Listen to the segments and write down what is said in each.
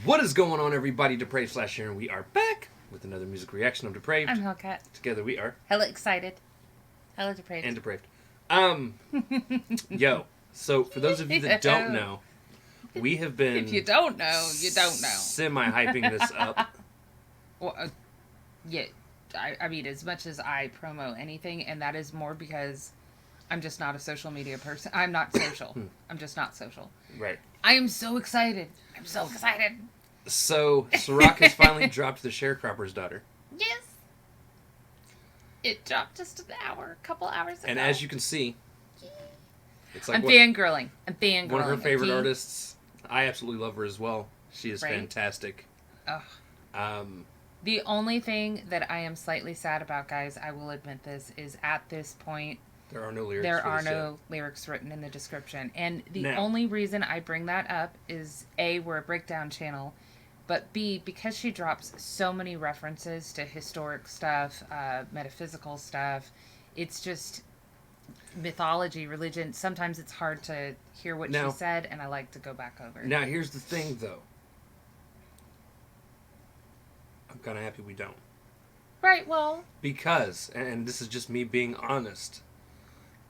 What is going on, everybody? Depraved / Sharon. We are back with another music reaction of Depraved. I'm Hellcat. Together we are Hella excited. Hella depraved. and Depraved. Yo. So for those of you that don't know, we have been. If you don't know, you don't know. Semi-hyping this up. Well, yeah. I mean, as much as I promo anything, and that is more because I'm just not a social media person. I'm not social. I'm just not social. Right. I am so excited. I'm so excited. So Sa-Roc has finally dropped The Sharecropper's Daughter. Yes. It dropped just a couple hours ago. And as you can see, it's like I'm fangirling. One of her favorite artists. I absolutely love her as well. She is fantastic. Ugh. The only thing that I am slightly sad about, guys, I will admit this, is at this point, there are no lyrics. There are no lyrics written in the description. And the Now, only reason I bring that up is, A, we're a breakdown channel, but B, because she drops so many references to historic stuff, metaphysical stuff, it's just mythology, religion. Sometimes it's hard to hear what she said, and I like to go back over. Now, here's the thing, though. I'm kind of happy we don't. Right, well. Because, and this is just me being honest,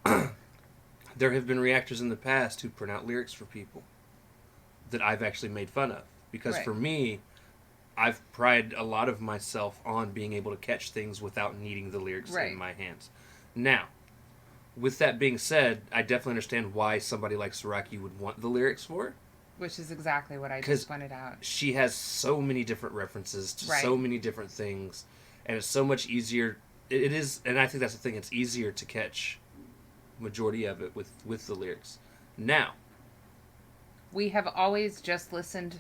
there have been reactors in the past who print out lyrics for people that I've actually made fun of. Because for me, I've prided a lot of myself on being able to catch things without needing the lyrics in my hands. Now, with that being said, I definitely understand why somebody like Sa-Roc would want the lyrics for. Which is exactly what I just pointed out. She has so many different references to so many different things, and it's so much easier. It is, and I think that's the thing. It's easier to catch majority of it with the lyrics. Now, we have always just listened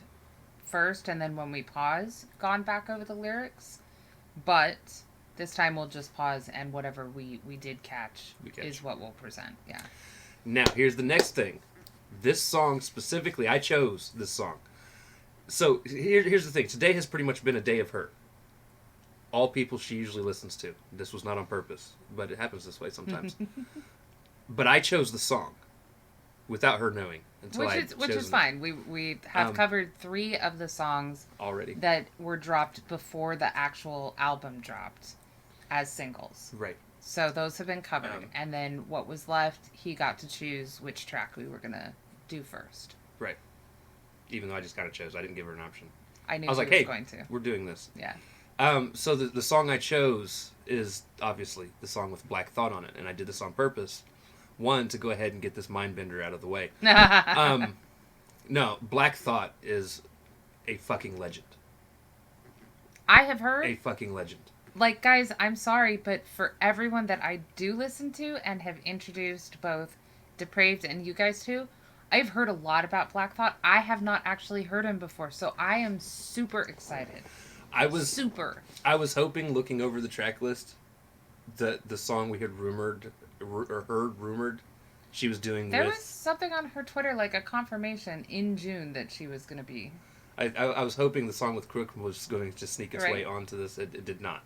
first, and then when we pause, gone back over the lyrics. But this time we'll just pause, and whatever we did catch is what we'll present. Yeah. Now, here's the next thing. This song specifically, I chose this song. So here's the thing. Today has pretty much been a day of her. All people she usually listens to. This was not on purpose, but it happens this way sometimes. But I chose the song without her knowing which is fine. We have covered 3 of the songs already that were dropped before the actual album dropped as singles. Right. So those have been covered, and then what was left, he got to choose which track we were gonna do first. Right. Even though I just kind of chose, I didn't give her an option. I knew I was she like, was "Hey, going to. We're doing this." Yeah. So the song I chose is obviously the song with Black Thought on it, and I did this on purpose. One, to go ahead and get this mind bender out of the way. No, Black Thought is a fucking legend. I have heard a fucking legend. Like, guys, I'm sorry, but for everyone that I do listen to and have introduced both Depraved and you guys too, I've heard a lot about Black Thought. I have not actually heard him before, so I am super excited. I was hoping, looking over the track list, that the song we had heard rumored she was doing There was something on her Twitter, like a confirmation in June that she was going to be. I was hoping the song with Crook was going to just sneak its way onto this. It did not.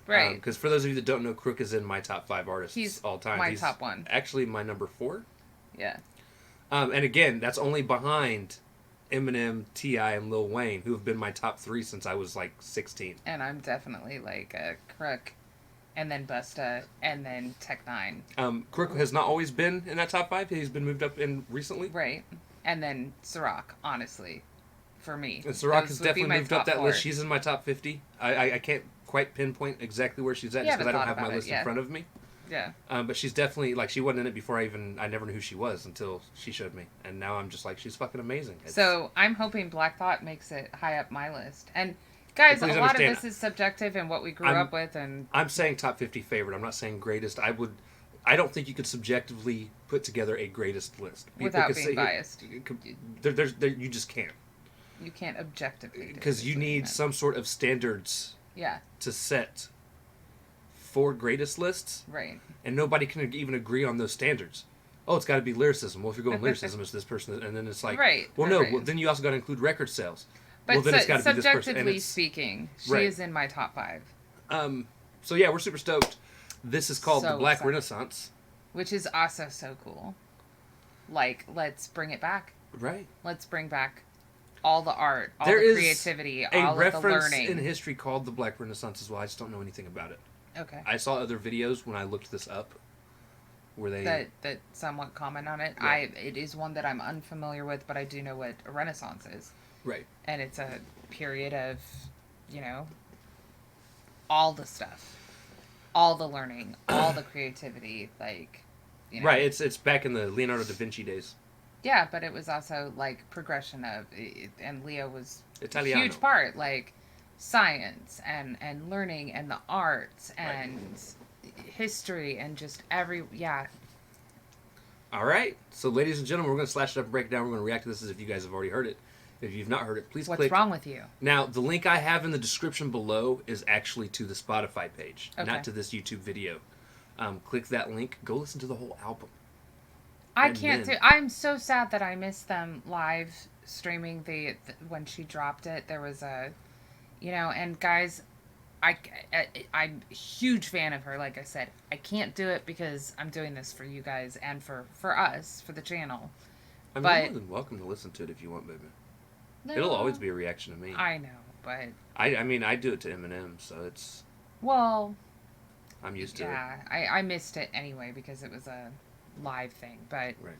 Right. Because for those of you that don't know, Crook is in my top 5 artists all time. He's top 1. Actually, my number 4. Yeah. And again, that's only behind Eminem, T.I., and Lil Wayne, who have been my top 3 since I was like 16. And I'm definitely like a Crook, and then Busta, and then Tech 9. Crook has not always been in that top 5. He's been moved up in recently. Right. And then Sa-Roc, honestly, for me. And Sa-Roc has definitely moved up that list. She's in my top 50. I can't quite pinpoint exactly where she's at just because I don't have my list in front of me. Yeah. But she's definitely, like, she wasn't in it before I never knew who she was until she showed me. And now I'm just like, she's fucking amazing. So I'm hoping Black Thought makes it high up my list. And guys, a lot of this is subjective and what we grew up with. And I'm saying top 50 favorite. I'm not saying greatest. I don't think you could subjectively put together a greatest list. Without being biased. You just can't. You can't objectively. Because you need some sort of standards to set for greatest lists. Right. And nobody can even agree on those standards. Oh, it's got to be lyricism. Well, if you're going lyricism, it's this person. And then it's like, well, then you also got to include record sales. But well, then it's got to be this person. Subjectively speaking, she is in my top 5. So, yeah, we're super stoked. This is called the Black excited. Renaissance. Which is also so cool. Like, let's bring it back. Right. Let's bring back all the art, all There the is creativity, a all of the reference learning. in history called the Black Renaissance as well. I just don't know anything about it. Okay. I saw other videos when I looked this up where they... That somewhat comment on it. Right. It is one that I'm unfamiliar with, but I do know what a Renaissance is. Right. And it's a period of, all the stuff. All the learning, all the creativity, Right, it's back in the Leonardo da Vinci days. Yeah, but it was also, progression of, and Leo was Italiano. a huge part, science and learning and the arts and history and just All right, so ladies and gentlemen, we're going to slash it up and break it down. We're going to react to this as if you guys have already heard it. If you've not heard it, please click. What's wrong with you? Now, the link I have in the description below is actually to the Spotify page, Okay. not to this YouTube video. Click that link. Go listen to the whole album. I'm so sad that I missed them live streaming when she dropped it. There was and guys, I'm a huge fan of her. Like I said, I can't do it because I'm doing this for you guys and for us, for the channel. I mean, But- you're more than welcome to listen to it if you want, baby. No, It'll always be a reaction to me. I know, but I mean, I do it to Eminem, so well, I'm used to it. yeah, I missed it anyway because it was a live thing. But Right.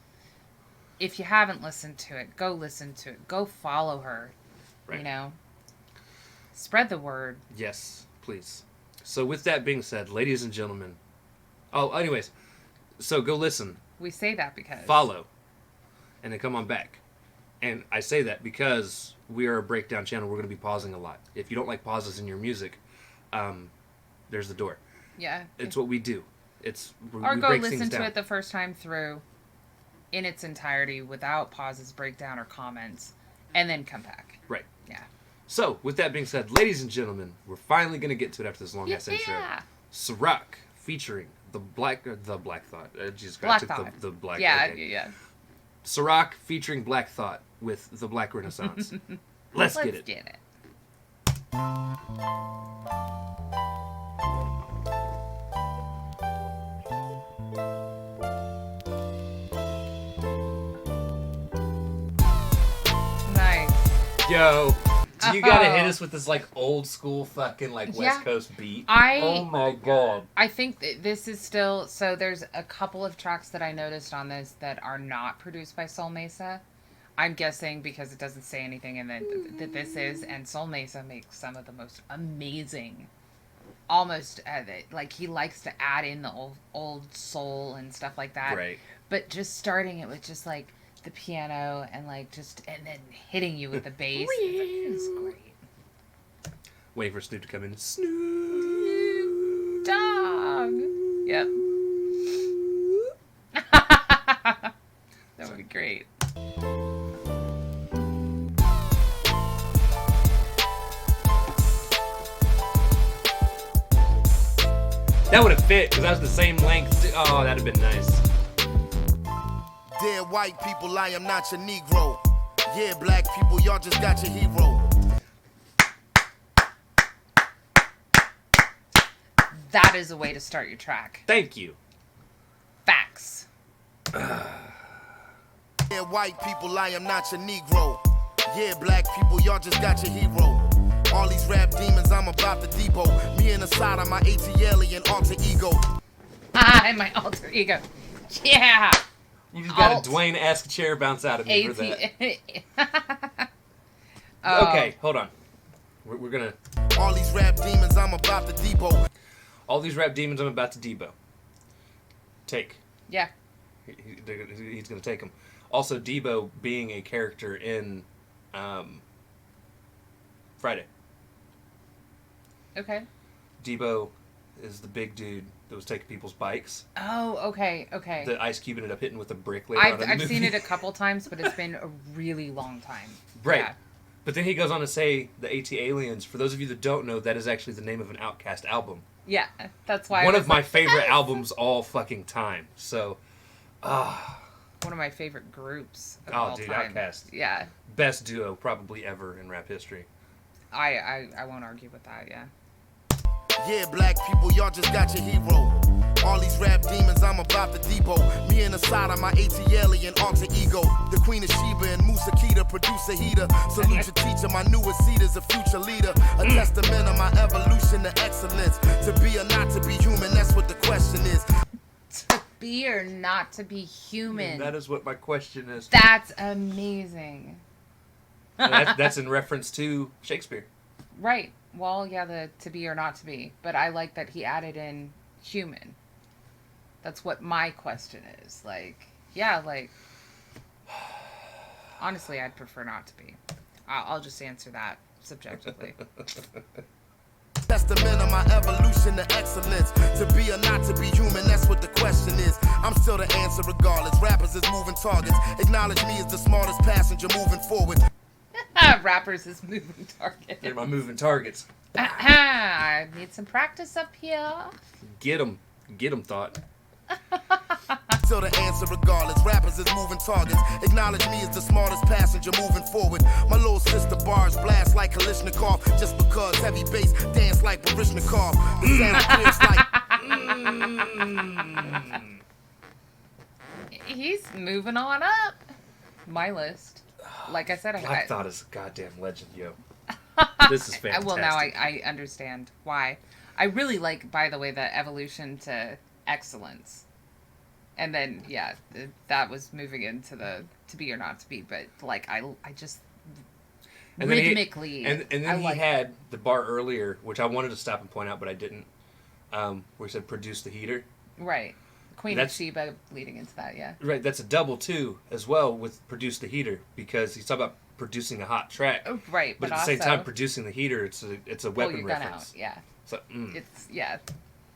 if you haven't listened to it, go listen to it. Go follow her. Right. Spread the word. Yes, please. So with that being said, ladies and gentlemen. Oh, anyways, so go listen, We say that because follow, and then come on back. And I say that because we are a breakdown channel. We're going to be pausing a lot. If you don't like pauses in your music, there's the door. Yeah. It's what we do. Or we go break listen things to down. it the first time through in its entirety without pauses, breakdown, or comments, and then come back. Right. Yeah. So, with that being said, ladies and gentlemen, we're finally going to get to it after this long-ass intro. Sa-Roc, featuring the Black Thought. Jesus Christ, Black I took Thought. the Black... Yeah, okay. yeah. Sa-Roc, featuring Black Thought with the Black Renaissance. Let's get it. Get it. Nice. Yo, do you gotta hit us with this old school fucking West Yeah. Coast beat? I- Oh my god. I think this is still so. There's a couple of tracks that I noticed on this that are not produced by Soul Mesa. I'm guessing because it doesn't say anything in that this is, and Soul Mesa makes some of the most amazing, almost he likes to add in the old soul and stuff like that. Right. But just starting it with just the piano and and then hitting you with the bass, it's great. Waiting for Snoop to come in. Snoop. Dog. Yep. That would be great. That would have fit, because that was the same length. Oh, that'd have been nice. Dear white people, I am not your Negro. Yeah, black people, y'all just got your hero. That is a way to start your track. Thank you. Facts. Dear white people, I am not your Negro. Yeah, black people, y'all just got your hero. All these rap demons, I'm about to depot. Me and Assad, my ATL and alter ego. And my alter ego. Yeah. You just got Alt. a Dwayne-esque chair bounce out of me for that. Oh. Okay, hold on. We're gonna... All these rap demons, I'm about to depot. All these rap demons I'm about to debo. Take. Yeah. He's gonna take them. Also, Debo being a character in Friday. Okay. Debo is the big dude that was taking people's bikes. Oh, okay, okay. The Ice Cube ended up hitting with a brick later on in the I've movie. seen it a couple times, but it's been a really long time. Right. Yeah. But then he goes on to say the AT Aliens. For those of you that don't know, that is actually the name of an Outkast album. Yeah, that's why. One of my favorite albums all fucking time. So, one of my favorite groups of Oh, all dude, time. Outkast. Yeah, best duo probably ever in rap history. I won't argue with that. Yeah. Yeah, black people, y'all just got your hero. All these rap demons, I'm about to depot. Me and Asada, my ATL and alter ego. The Queen of Sheba and Musa Kita, producer heater. Salute your teacher, my newest seed is a future leader. A testament of my evolution to excellence. To be or not to be human, that's what the question is. To be or not to be human. That is what my question is. That's amazing. That's in reference to Shakespeare. Right. Well, yeah, the to be or not to be. But I like that he added in human. That's what my question is. Like, yeah, like, honestly, I'd prefer not to be. I'll just answer that subjectively. Testament of my evolution to excellence. To be or not to be human, that's what the question is. I'm still the answer regardless. Rappers is moving targets. Acknowledge me as the smartest passenger moving forward. Rappers is moving targets. They're my moving targets. I need some practice up here. Get 'em, thought. Still the answer regardless. Rappers is moving targets. Acknowledge me as the smartest passenger moving forward. My little sister bars blast like Kalishnikov. Just because heavy bass dance like Barishnikov. The sound clears like. He's moving on up my list. Like I said, Black Thought is a goddamn legend, yo. This is fantastic. Well, now I understand why. I really like, by the way, the evolution to excellence. And then, yeah, that was moving into the to be or not to be. But, like, I just and rhythmically... and then he had the bar earlier, which I wanted to stop and point out, but I didn't, where he said, produce the heater. Right. Queen of Sheba leading into that, yeah. Right, that's a double, too, as well, with produce the heater, because he's talking about producing a hot track. Right, but at the same time, producing the heater, it's a weapon reference. Out, yeah. So, It's, yeah.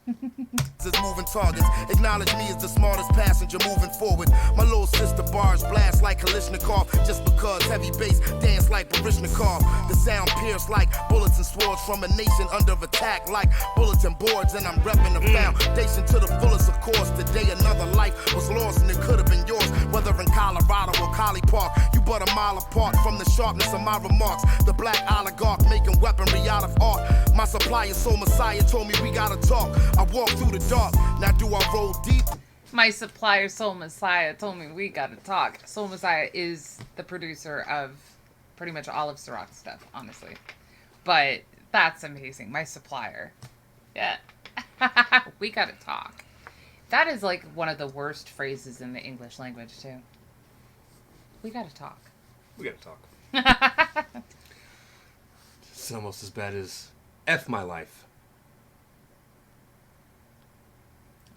Is moving targets. Acknowledge me as the smartest passenger moving forward. My little sister bars blast like Kalishnikov. Just because heavy bass dance like Barishnikov. The sound pierced like bullets and swords from a nation under attack like bulletin boards. And I'm repping the foundation to the fullest, of course. Today another life was lost and it could have been yours. Whether in Colorado or Collie Park, you but a mile apart from the sharpness of my remarks. The black oligarch making weaponry out of art. My supplier, Soul Messiah, told me we gotta talk. I walk through the dark. Now do I roll deep? My supplier, Soul Messiah, told me we gotta talk. Soul Messiah is the producer of pretty much all of Sa-Roc stuff, honestly. But that's amazing. My supplier. Yeah. We gotta talk. That is like one of the worst phrases in the English language, too. We gotta talk. We gotta talk. It's almost as bad as F my life.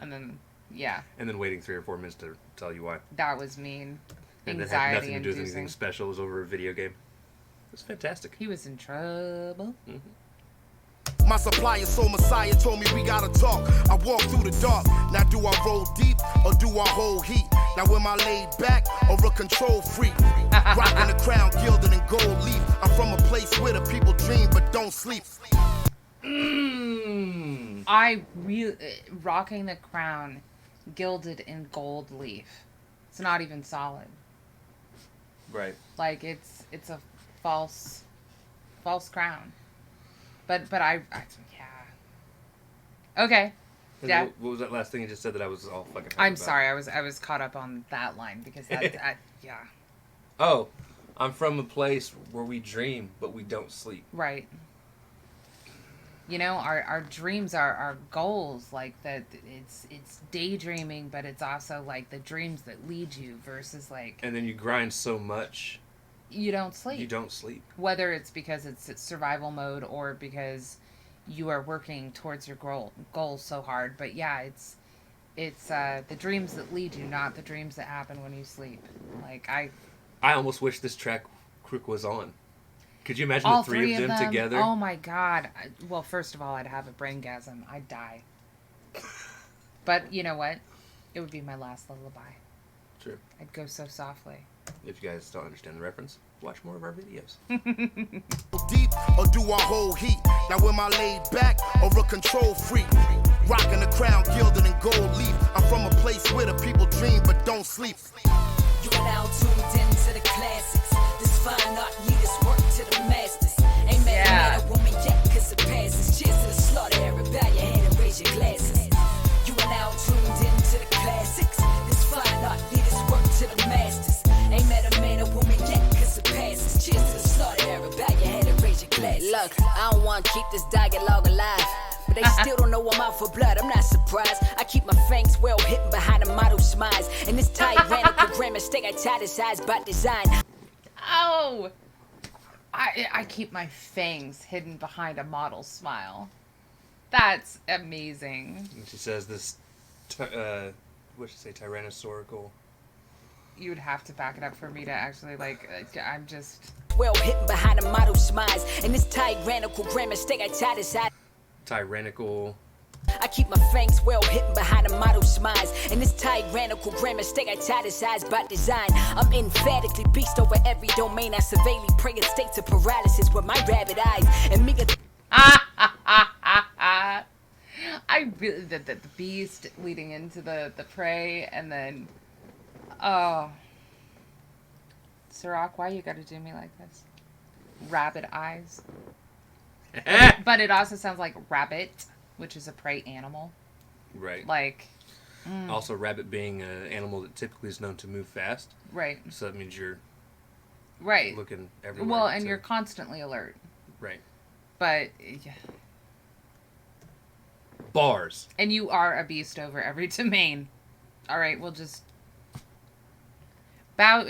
And then, yeah. And then waiting 3 or 4 minutes to tell you why. That was mean. And it had nothing to do with anything special. It was over a video game. It was fantastic. He was in trouble. Mm-hmm. My supplier, Soul Messiah, told me we gotta talk. I walk through the dark. Now do I roll deep or do I hold heat? Now am I laid back or a control freak? Rocking the crown gilded in gold leaf. I'm from a place where the people dream but don't sleep. I really rocking the crown gilded in gold leaf. It's not even solid. Right. Like it's a false crown. But I yeah. Okay. Yeah. What was that last thing you just said that I was all fucking I'm about? sorry. I was caught up on that line because that yeah. Oh, I'm from a place where we dream but we don't sleep. Right. You know, our dreams are our goals, like that it's daydreaming, but it's also like the dreams that lead you versus like... And then you grind so much. You don't sleep. You don't sleep. Whether it's because it's survival mode or because you are working towards your goal so hard. But yeah, it's the dreams that lead you, not the dreams that happen when you sleep. Like I almost wish this track Crook was on. Could you imagine all the three of them together? Oh my god. Well, first of all, I'd have a braingasm. I'd die. But you know what? It would be my last lullaby. True. I'd go so softly. If you guys don't understand the reference, watch more of our videos. Deep or do I hold heat? Now am I laid back or a control freak? Rocking the crown gilded in gold leaf. I'm from a place where the people dream but don't sleep. You are now tuned into the classics. This fine art leaders work to the masters. Ain't mad at a woman yet, cause it passes. Cheers to the slaughter, everybody. Look, I don't want to keep this dialogue alive. But they still don't know I'm out for blood, I'm not surprised. I keep my fangs well hidden behind a model smiles. And this tyrannical grammar mistake I italicized by design. Oh! I keep my fangs hidden behind a model smile. That's amazing. And she says this, what'd she say, tyrannosaurical? You would have to back it up for me to actually, like, I'm just... Well hidden behind a model smiles. And this tyrannical grammar mistake I italicized. Tyrannical... I keep my fangs well hidden behind a model smiles. And this tyrannical grammar mistake I italicized by design. I'm emphatically beast over every domain. I surveilly prey in states of paralysis with my rabbit eyes. And me I really... The beast leading into the prey, and then... Oh. Sa-Roc, why you gotta do me like this? Rabbit eyes. But it also sounds like rabbit, which is a prey animal. Right. Like... Also, rabbit being an animal that typically is known to move fast. Right. So that means you're right. looking everywhere. Well, and you're constantly alert. Right. But... Yeah. Bars. And you are a beast over every domain. Alright, we'll just... Bow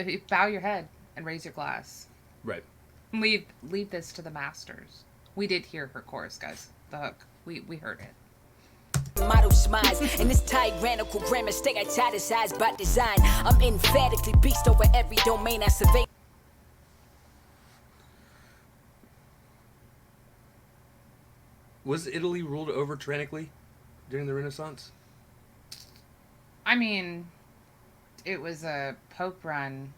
your head and raise your glass. Right. Leave this to the masters. We did hear her chorus, guys. The hook. We heard it. model smiles. And this tyrannical grammar mistake I italicized by design. I'm emphatically beast over every domain I survey. Was Italy ruled over tyrannically during the Renaissance? I mean, it was a Pope run.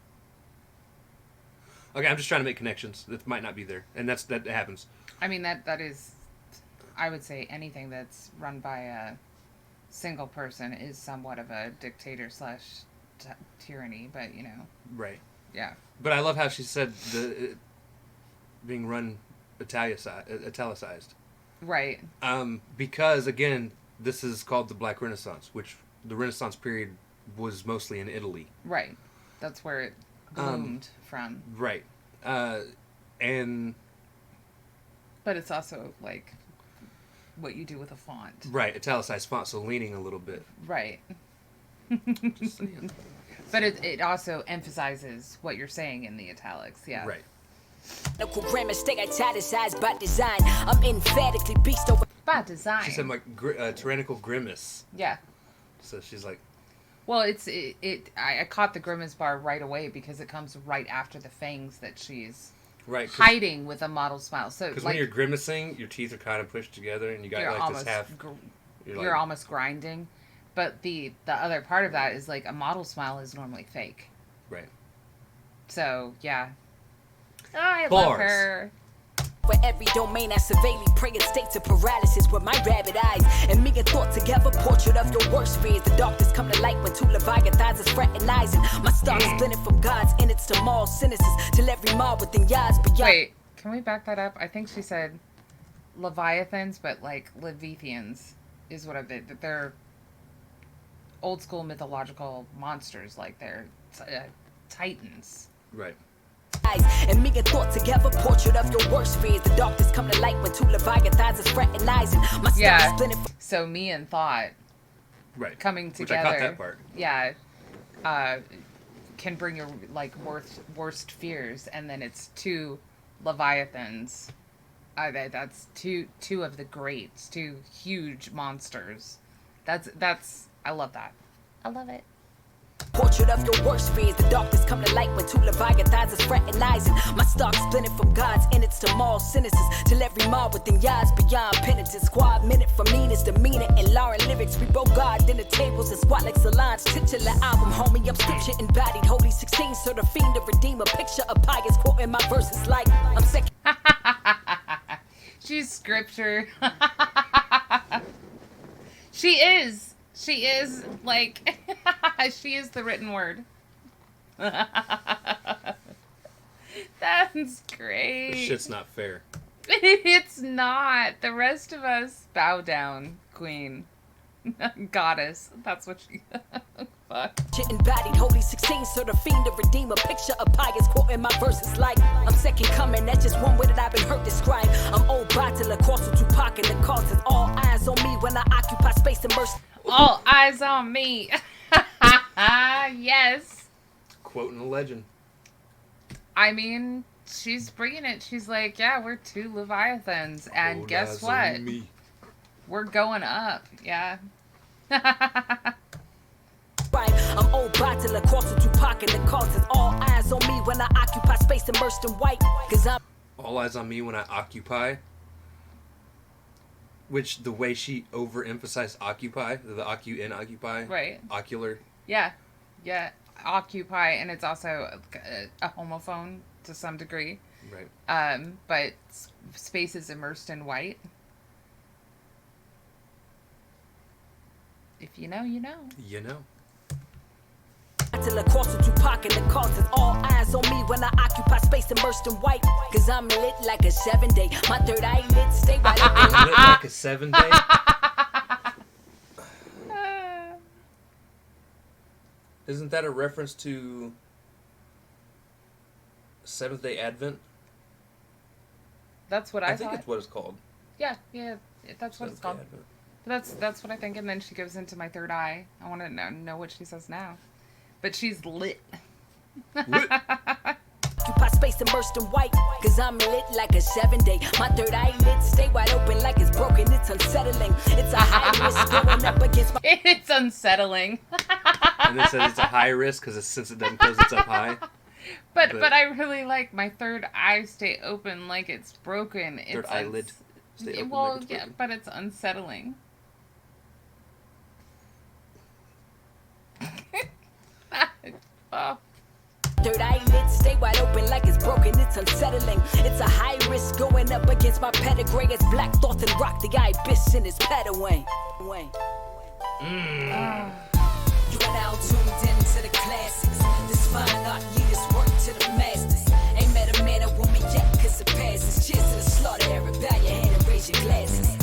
Okay, I'm just trying to make connections that might not be there, and that happens. I mean, that is, I would say anything that's run by a single person is somewhat of a dictator slash tyranny, but you know. Right. Yeah. But I love how she said being run italicized. Right. Because again, this is called the Black Renaissance, which the Renaissance period was mostly in Italy. Right. That's where it bloomed from. Right. And... But it's also, like, what you do with a font. Right, italicized font, so leaning a little bit. Right. Just saying. But it also emphasizes what you're saying in the italics, yeah. Right. Grammar mistake italicized by design. I'm emphatically beast over. By design. She said, like, tyrannical grimace. Yeah. So she's like... Well, I caught the grimace bar right away because it comes right after the fangs that she's hiding with a model smile. So because like, when you're grimacing, your teeth are kind of pushed together, and you got like almost, this half. You're almost grinding, but the other part of that is like a model smile is normally fake. Right. So yeah. Oh, I Bars. love her. Where every domain I surveilly prey in states of paralysis with my rabbit eyes. And me and thought together, portrait of your worst fears. The darkness come to light when two leviathans is fraternizing. My stars splinted from God's in its to maul cynicism. Till every maw within yards beyond. Wait, can we back that up? I think she said leviathans, but like Levithians is what they're old school mythological monsters. Like they're titans. Right. And me and thought together, portrait of your worst fears. The darkness come to light when two leviathans is fraternizing. My stars splinted from. So me and thought. Right. Coming together. Which I caught that part. Yeah. Can bring your like worst fears, and then it's two leviathans. That's two of the greats, two huge monsters. That's I love that. I love it. Portrait of your worst fears. The darkness come to light when two leviathans is fraternizing. My stars splinted from God's in its to maul cynicism. Till every maw within yards beyond penitence. Squad minute from Nina's demeanor and Lauren lyrics. We broke God dinner tables and squat like Salon's titular album. Homie, I'm scripture embodied. Holy 16, so the fiend, the redeemer. Picture of pious quoting my verses like I'm sick. She's scripture. She is. She is, like, she is the written word. That's great. This shit's not fair. It's not. The rest of us bow down, queen. Goddess. That's what she... fuck? Embodied holy 16, so the fiend to redeem a picture of pious quoting my verses like I'm second coming, that's just one way that I've been heard described. I'm old bottler, Corso Tupac, and the causes all eyes on me when I occupy space immersed. All eyes on me. Yes. Quoting a legend. I mean, she's bringing it. She's like, yeah, we're two Leviathans, and Old guess eyes what? on me. We're going up. Yeah. I'm old bottler, Corso Tupac, and the causes all eyes on me when I occupy space immersed in white. Cause I'm All eyes on me when I occupy. Which, the way she overemphasized occupy, the occupy. Right. Ocular. Yeah. Yeah. Occupy, and it's also a homophone to some degree. Right. But space is immersed in white. If you know, you know. You know. till the Corso Tupac and the causes all eyes on me when I occupy space immersed in white. Cause I'm lit like a 7-day. My third eye lit, stay wide open. Lit like a 7-day? Isn't that a reference to Seventh Day Advent? That's what I think thought. it's what it's called. Yeah, that's what it's called. Seventh-day Advent. That's what I think. And then she goes into my third eye. I want to know what she says now. But she's lit. Lit. Occupy space immersed in white. Cause I'm lit like a 7-day. My third eye lit, stay wide open like it's broken. It's unsettling. It's a high risk going up against my. It's unsettling. And it says it's a high risk because since it doesn't close, it's up high. But I really like my third eye stay open like it's broken. Third eyelid stay open. Well, like it's yeah, broken. but it's unsettling. Oh. Third eye lit, stay wide open like it's broken. It's unsettling. It's a high risk going up against my pedigree. It's black thoughts and rock the ibis in his pedaway. You are now tuned into the classics. This fine art leaders work to the masters. Ain't met a man or woman yet, cause it passes. Cheers to the slaughter era. Bow your head and raise your glasses.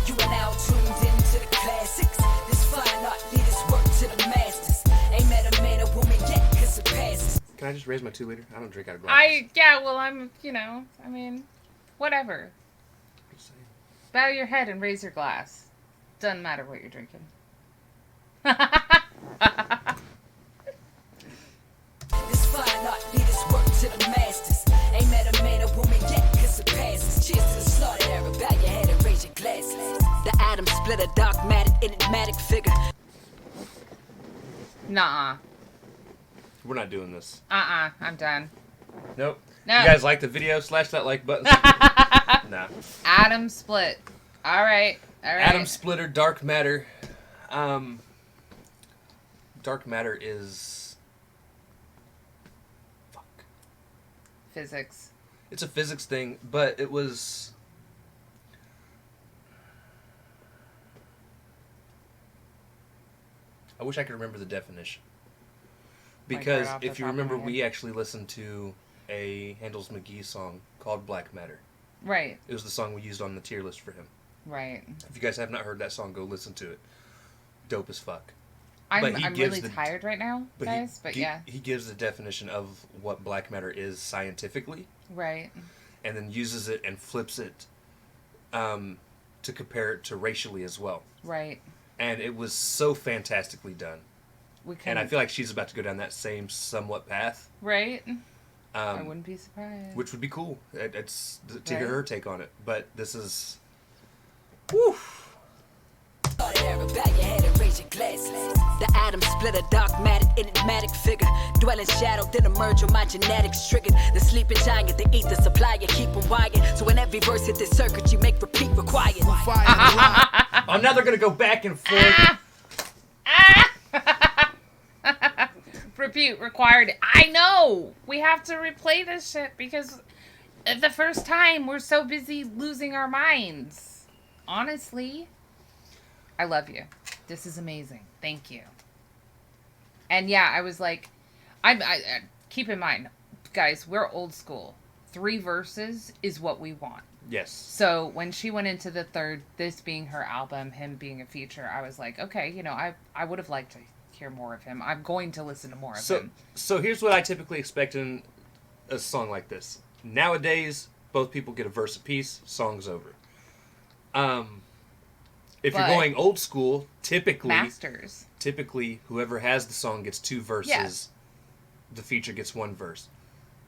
You are now tuned into the classics. This fine art leaders work to the masters. Ain't met a man or woman yet, cause it passes. Can I just raise my 2-liter? I don't drink out of glasses. Whatever. Just saying. Bow your head and raise your glass. Doesn't matter what you're drinking. This fine art leaders work to the masters. Ain't met a man or woman yet, cause it passes. Cheers to the slaughter era. Bow your head and raise your glasses. The atom split a dogmatic, enigmatic figure. Nuh-uh. We're not doing this. I'm done. Nope. No. You guys like the video? Slash that like button. Nah. Atom split. All right. Atom splitter, dark matter. Dark matter is... Fuck. Physics. It's a physics thing, but it was... I wish I could remember the definition. Because Like right off the if you top of my remember, head. we actually listened to a Handel's McGee song called Black Matter. Right. It was the song we used on the tier list for him. Right. If you guys have not heard that song, go listen to it. Dope as fuck. I'm But he gives really tired right now, guys. But yeah. He gives the definition of what black matter is scientifically, Right. and then uses it and flips it to compare it to racially as well. Right. And it was so fantastically done. We can. And I feel like she's about to go down that same somewhat path. Right. I wouldn't be surprised. Which would be cool. It's to Right. hear her take on it. But this is... Woo! Slaughter era. Bow your head and raise your glasses. The atom split a dogmatic, enigmatic figure. Dwell in shadow, then emerge when my genetics triggered. The sleeping giant, the ether supplier, keep them wired. So in every verse hit this circuit, you make repeat required. Oh, now they're going to go back and forth. Repeat required. I know. We have to replay this shit because the first time we're so busy losing our minds. Honestly, I love you. This is amazing. Thank you. And yeah, I was like, I keep in mind, guys, we're old school. 3 verses is what we want. Yes. So when she went into the third, this being her album, him being a feature, I was like, okay, I would have liked hear more of him. I'm going to listen to more of him. So here's what I typically expect in a song like this. Nowadays, both people get a verse apiece, song's over. If you're going old school, typically whoever has the song gets 2 verses. Yeah. The feature gets 1 verse.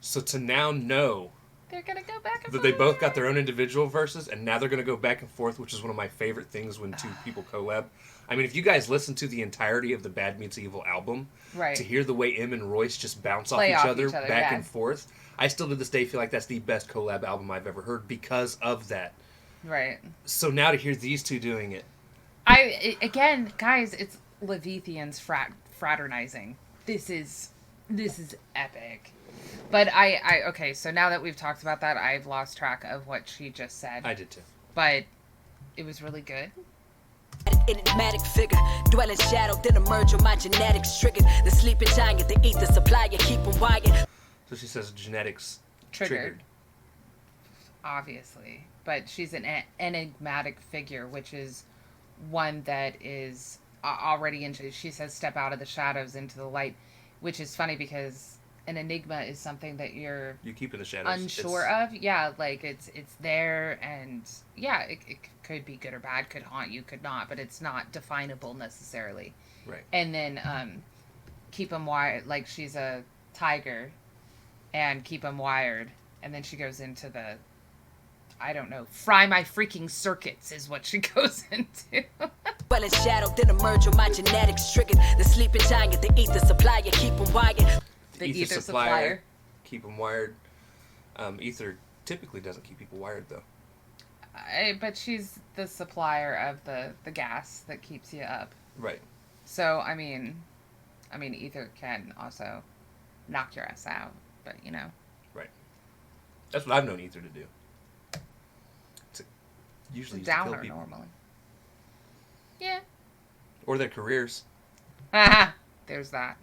So to now know they're gonna go back and forth. That they both got their own individual verses, and now they're gonna go back and forth, which is one of my favorite things when 2 people collab. I mean, if you guys listen to the entirety of the Bad Meets Evil album, to hear the way Em and Royce just bounce off each other back and forth, I still to this day feel like that's the best collab album I've ever heard because of that. Right. So now to hear these 2 doing it. Again, guys, it's Levithians fraternizing. This is epic. But okay, so now that we've talked about that, I've lost track of what she just said. I did too. But it was really good. Enigmatic figure, dwell in shadow, then emerge on my genetics triggered. The sleeping giant, the ether supplier, keep them wired. So she says genetics triggered. Obviously. But she's an enigmatic figure, which is one that is already into, she says, step out of the shadows into the light, which is funny because an enigma is something that you keep in the shadows, unsure of. Yeah, like it's there, and yeah, it could be good or bad, could haunt you, could not, but it's not definable necessarily. Right. And then keep them wired, like she's a tiger, and keep them wired, and then she goes into the, I don't know, fry my freaking circuits is what she goes into. Well, in shadow, then emerge on my genetics triggered. The sleeping giant, the ether supplier, keep them wired. The ether supplier. Keep them wired. Ether typically doesn't keep people wired, though. But she's the supplier of the gas that keeps you up. Right. So, I mean, ether can also knock your ass out, but, you know. Right. That's what I've known ether to do. Usually it's a downer, normally. Yeah. Or their careers. There's that.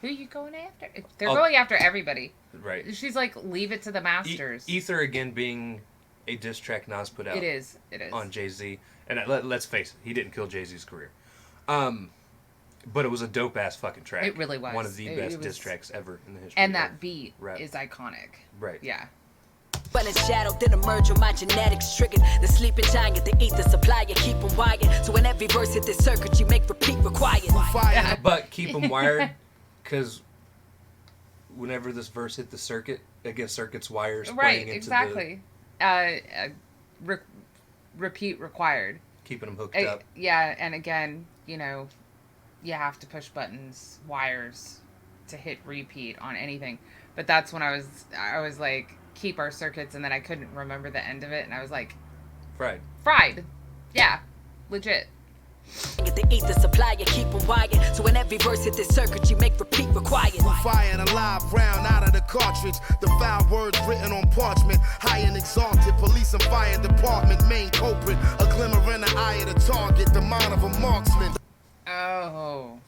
Who are you going after? They're going after everybody. Right. She's like, leave it to the masters. Ether, again, being a diss track Nas put out. It is. On Jay-Z. And let's face it, he didn't kill Jay-Z's career. But it was a dope-ass fucking track. It really was. One of the best diss tracks ever in the history and that beat is iconic. Right. Yeah. Well, in shadow, then emerge on my genetics triggered. The sleeping giant, the ether supplier, keep them wired. So in every verse hit this circuit, you make repeat required. But keep them wired, because whenever this verse hit the circuit, again, circuits wires. Right, exactly. Repeat required. Keeping them hooked up. Yeah, and again, you know, you have to push buttons, wires, to hit repeat on anything. But that's when I was like, keep our circuits, and then I couldn't remember the end of it, and I was like, fried. Yeah, legit. Get the ether supplier, keep them wired. So in every verse hit this circuit, you make repeat required. Fire and a live round out of the cartridge. The foul words written on parchment. High and exalted, police and fire department, main culprit. A glimmer in the eye of the target, the mind of a marksman. Oh.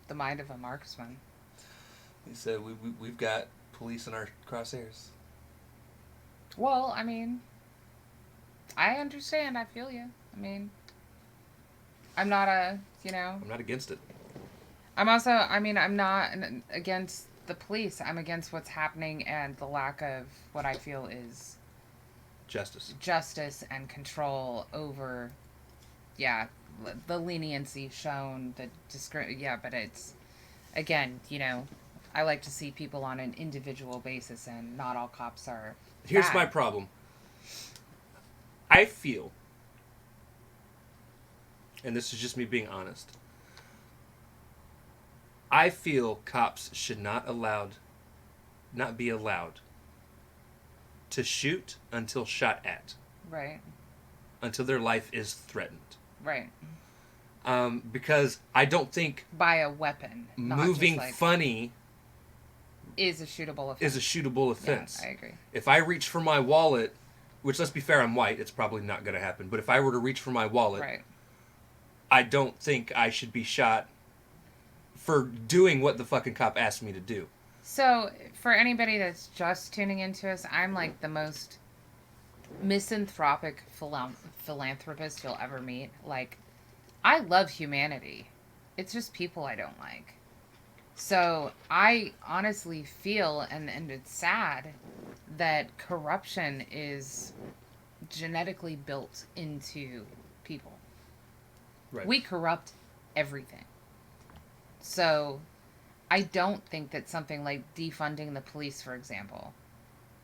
The mind of a marksman. He said, we've got police in our crosshairs. Well, I mean, I understand. I feel you. I mean, I'm not I'm not against it. I'm also, I'm not against the police. I'm against what's happening and the lack of what I feel is justice and control over, the leniency shown, but it's, again, I like to see people on an individual basis, and not all cops are Here's bad. my problem. I feel, and this is just me being honest, I feel cops should not be allowed to shoot until shot at. Right. Until their life is threatened. Right. Because I don't think by a weapon, moving funny is a shootable offense. Yeah, I agree. If I reach for my wallet, which, let's be fair, I'm white, it's probably not going to happen. But if I were to reach for my wallet, I don't think I should be shot for doing what the fucking cop asked me to do. So, for anybody that's just tuning into us, I'm like the most misanthropic philanthropist you'll ever meet. Like, I love humanity. It's just people I don't like. So I honestly feel, and it's sad, that corruption is genetically built into people. Right. We corrupt everything. So I don't think that something like defunding the police, for example,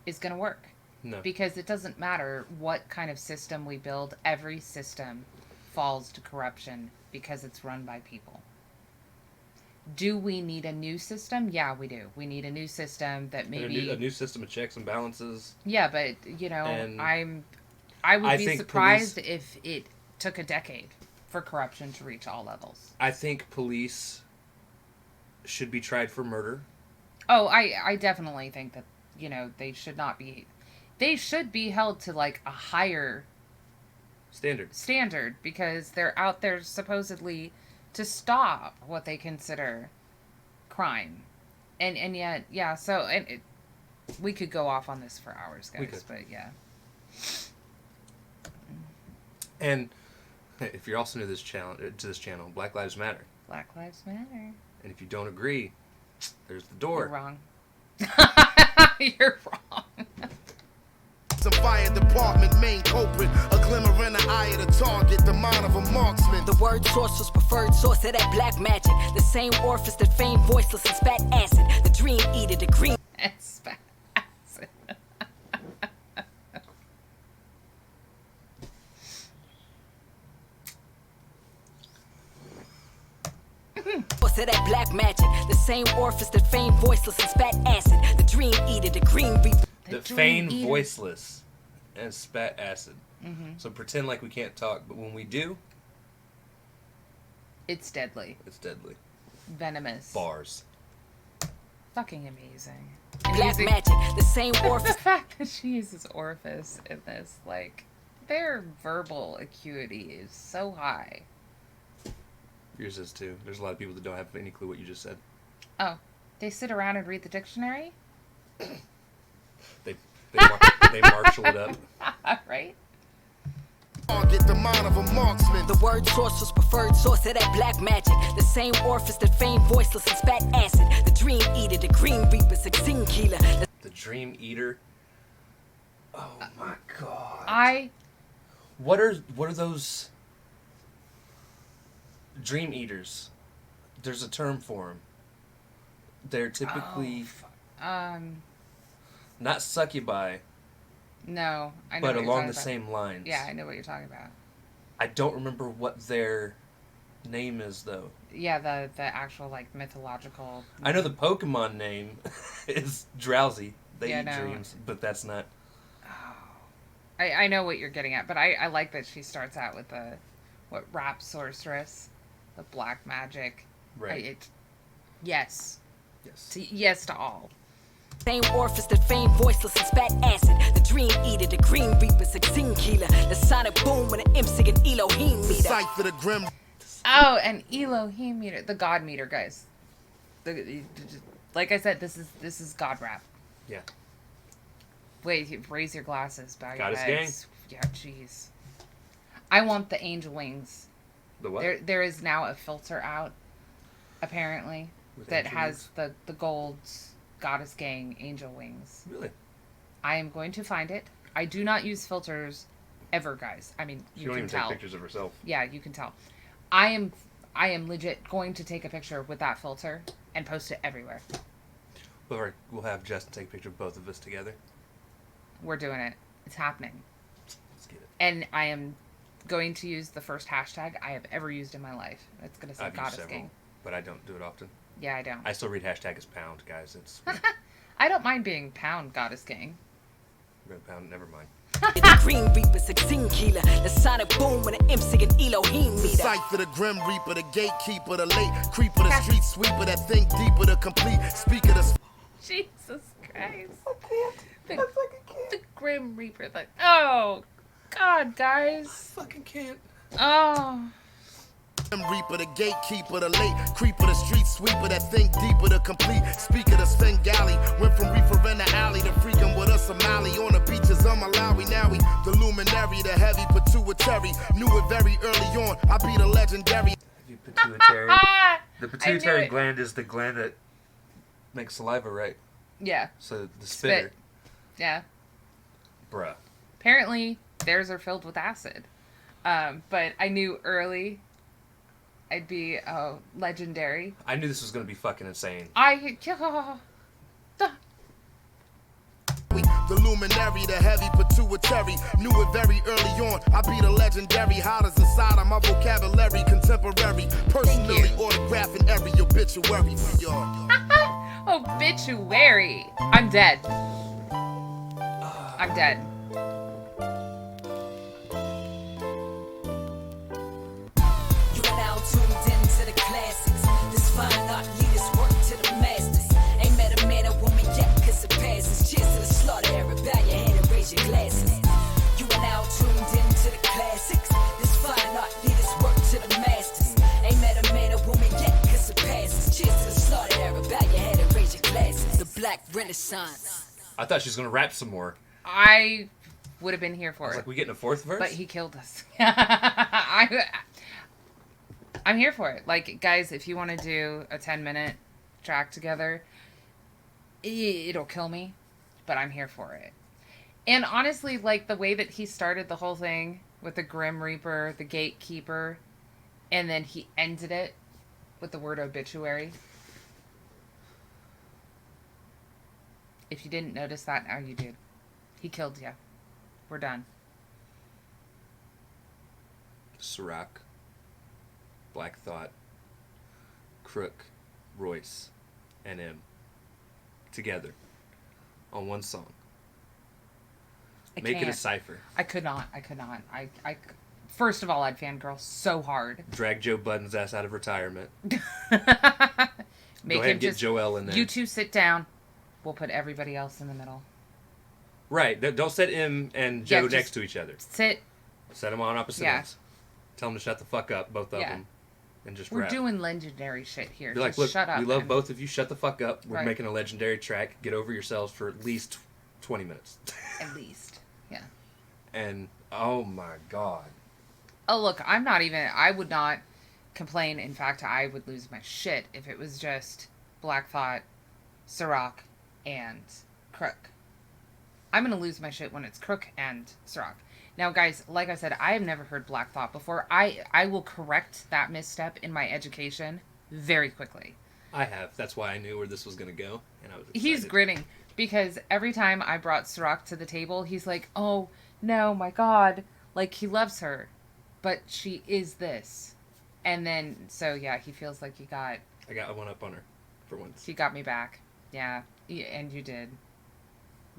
is going to work. No. Because it doesn't matter what kind of system we build, every system falls to corruption because it's run by people. Do we need a new system? Yeah, we do. We need a new system that maybe... A new system of checks and balances. Yeah, but, you know, And I would be surprised police, if it took a decade for corruption to reach all levels. I think police should be tried for murder. Oh, I definitely think that, you know, they should not be... They should be held to, like, a higher... Standard, because they're out there supposedly to stop what they consider crime. And yet, yeah, so... we could go off on this for hours, guys, but yeah. And if you're also new to this channel, Black Lives Matter. Black Lives Matter. And if you don't agree, there's the door. You're wrong. You're wrong. Some fire department main culprit, a glimmer in the eye of the target, the mind of a marksman. The word source was preferred source of that black magic. The same orifice that famed voiceless and spat acid. The dream eater, the green. And spat acid. Source of that black magic. The same orifice that famed voiceless and spat acid. The dream eater, the green reaper. The feigned voiceless and spat acid. Mm-hmm. So pretend like we can't talk, but when we do, it's deadly. It's deadly. Venomous. Bars. Fucking amazing. Black magic, the same orifice. The fact that she uses orifice in this, like, their verbal acuity is so high. Yours is too. There's a lot of people that don't have any clue what you just said. Oh, they sit around and read the dictionary? They marshal it up. Right? Get the mind of a marksman. The word source was preferred source of that black magic. The same orifice that famed voiceless and spat acid. The dream eater, the green reaper, 16 killer. The dream eater. Oh my god. What are those dream eaters? There's a term for them. They're typically not succubi. No, I know. But what along you're the about. same lines. Yeah, I know what you're talking about. I don't remember what their name is though. Yeah, the actual like mythological. I know the Pokemon name is Drowsy. They eat no. dreams, but that's not. Oh, I know what you're getting at, but I like that she starts out with the rap sorceress, the black magic. Right. Yes. Yes. Yes to all. Same orifice that famed voiceless and spat acid. The dream eater, the green reaper, 16 killer. The sonic boom and the MC and Elohim meter. Sight for the grim. Oh, and Elohim meter, the God meter, guys. Like I said, this is God rap. Yeah. Wait, raise your glasses, bow your Goddess heads. Gang. Yeah, jeez. I want the angel wings. The what? There is now a filter out, apparently, With that angel has the gold Goddess Gang angel wings. Really? I am going to find it. I do not use filters ever, guys. I mean, She don't even take pictures of herself. Yeah, you can tell. I am legit going to take a picture with that filter and post it everywhere. We'll have Justin take a picture of both of us together. We're doing it. It's happening. Let's get it. And I am going to use the first hashtag I have ever used in my life. It's going to say I've used Goddess several, Gang. but I don't do it often. Yeah, I don't. I still read hashtag as pound, guys. It's I don't mind being pound Goddess Gang. red pound. Never mind. The green reaper, 16 killer. The sonic boom and the MC and Elohim meter. Sight for the grim reaper, the gatekeeper, the late creeper, the street sweeper that think deeper, the complete speaker, the Jesus Christ. The Grim Reaper. Oh, God, guys. I fucking can't. Oh. Reaper, the gatekeeper, the late creeper, the street sweeper that think deeper, the complete speaker, the Svengali. Went from reefer in the alley to freaking with a Somali on the beaches of Malawi. Now we the luminary, the heavy pituitary. Knew it very early on. I be the legendary. Heavy pituitary. The I pituitary knew it. gland is the gland that makes saliva, right? Yeah. So the spitter. Spit. Yeah. Bruh. Apparently, theirs are filled with acid. But I knew early I'd be legendary. I knew this was going to be fucking insane. The luminary, the heavy pituitary. Knew it very early on. I be the legendary. Hot as inside of my vocabulary. Contemporary. Personally autographing every obituary for y'all. Obituary. I'm dead. I'm dead. You are now tuned into the classics. This fine art leaders work to the masters. Ain't met a man or woman yet, cause it passes. Cheers to the slaughter era. Bow your head and raise your glasses. You are now tuned into the classics. This fine art leaders work to the masters. Ain't met a man or woman yet, cause it passes. Cheers to the slaughter era. Bow your head and raise your glasses. The Black Renaissance. I thought she was going to rap some more. I would have been here for I was it. like, we getting a fourth verse? But he killed us. I'm here for it. Like, guys, if you want to do a 10-minute track together, it'll kill me, but I'm here for it. And honestly, like, the way that he started the whole thing with the Grim Reaper, the Gatekeeper, and then he ended it with the word obituary. If you didn't notice that, now you do. He killed you. We're done. Sa-Roc, Black Thought, Crook, Royce, and M. Together. On one song. Make it a cipher. I could not. First of all, I'd fangirl so hard. Drag Joe Budden's ass out of retirement. Make Go ahead him and get just, Joel in there. You two sit down. We'll put everybody else in the middle. Right. Don't set M and Joe just next to each other. Sit. Set them on opposite ends. Tell them to shut the fuck up, both of them. And just We're rap. doing legendary shit here. You're like, just look, shut up. we love both of you. Shut the fuck up. We're Right. making a legendary track. Get over yourselves for at least 20 minutes. At least. Yeah. And, oh my God. Oh, look, I would not complain. In fact, I would lose my shit if it was just Black Thought, Sa-Roc, and Crook. I'm going to lose my shit when it's Crook and Sa-Roc. Now, guys, like I said, I have never heard Black Thought before. I will correct that misstep in my education very quickly. I have. That's why I knew where this was going to go. And I was excited. He's grinning because every time I brought Sa-Roc to the table, he's like, oh, no, my God. Like, he loves her, but she is this. And then, so, yeah, he feels like I got one up on her for once. he got me back. Yeah, and you did.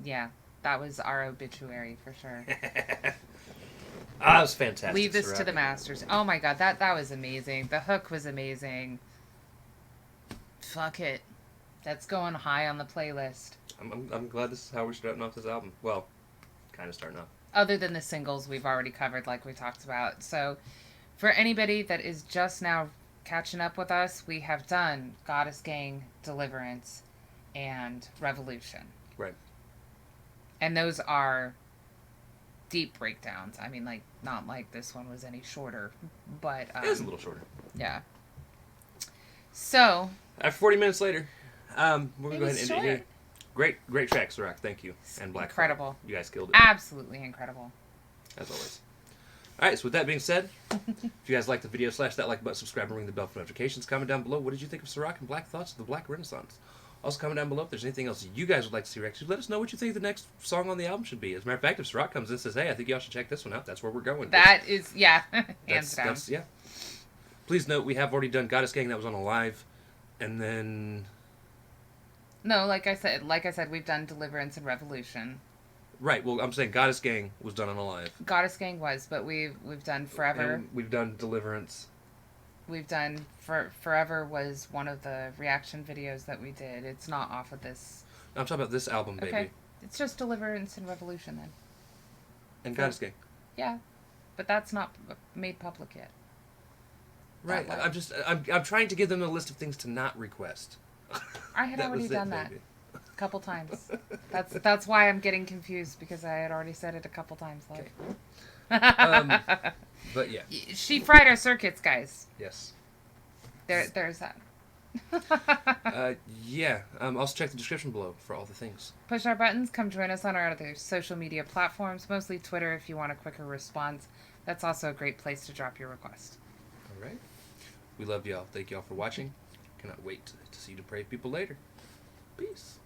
Yeah, that was our obituary for sure. That was fantastic. Leave this Sa-Roc. to the masters. Oh my God, that was amazing. The hook was amazing. Fuck it. That's going high on the playlist. I'm glad this is how we're starting off this album. Well, kind of starting off. Other than the singles we've already covered, like we talked about. So, for anybody that is just now catching up with us, we have done Goddess Gang, Deliverance, and Revolution. Right. And those are deep breakdowns. I mean, like, not like this one was any shorter, but... It is a little shorter. Yeah. So... After 40 minutes later, we're going to go ahead and end it short. here. Great track, Sa-Roc. Thank you. And Black Incredible. Thought. You guys killed it. Absolutely incredible. As always. Alright, so with that being said, if you guys like the video, slash that like button, subscribe, and ring the bell for notifications. Comment down below, what did you think of Sa-Roc and Black Thoughts of the Black Renaissance? Also comment down below if there's anything else you guys would like to see reacted. Let us know what you think the next song on the album should be. As a matter of fact, if Sa-Roc comes in and says, hey, I think y'all should check this one out, that's where we're going. That is, yeah, hands down. Yeah. Please note, we have already done Goddess Gang, that was on a live. And then... No, like I said, we've done Deliverance and Revolution. Right, well, I'm saying Goddess Gang was done on a live. Goddess Gang was, but we've done Forever. And we've done Deliverance. We've done Forever was one of the reaction videos that we did. It's not off of this. I'm talking about this album, baby. Okay, it's just Deliverance and Revolution then. And Goddess Gang. Yeah, but that's not made public yet. Right, That way. I'm trying to give them a list of things to not request. I had That already was it, done that. baby. couple times. That's why I'm getting confused, because I had already said it a couple times. Love. Okay. But yeah. She fried our circuits, guys. Yes. There's that. Yeah. Also check the description below for all the things. Push our buttons. Come join us on our other social media platforms, mostly Twitter if you want a quicker response. That's also a great place to drop your request. All right. We love y'all. Thank y'all for watching. Cannot wait to see you depraved people later. Peace.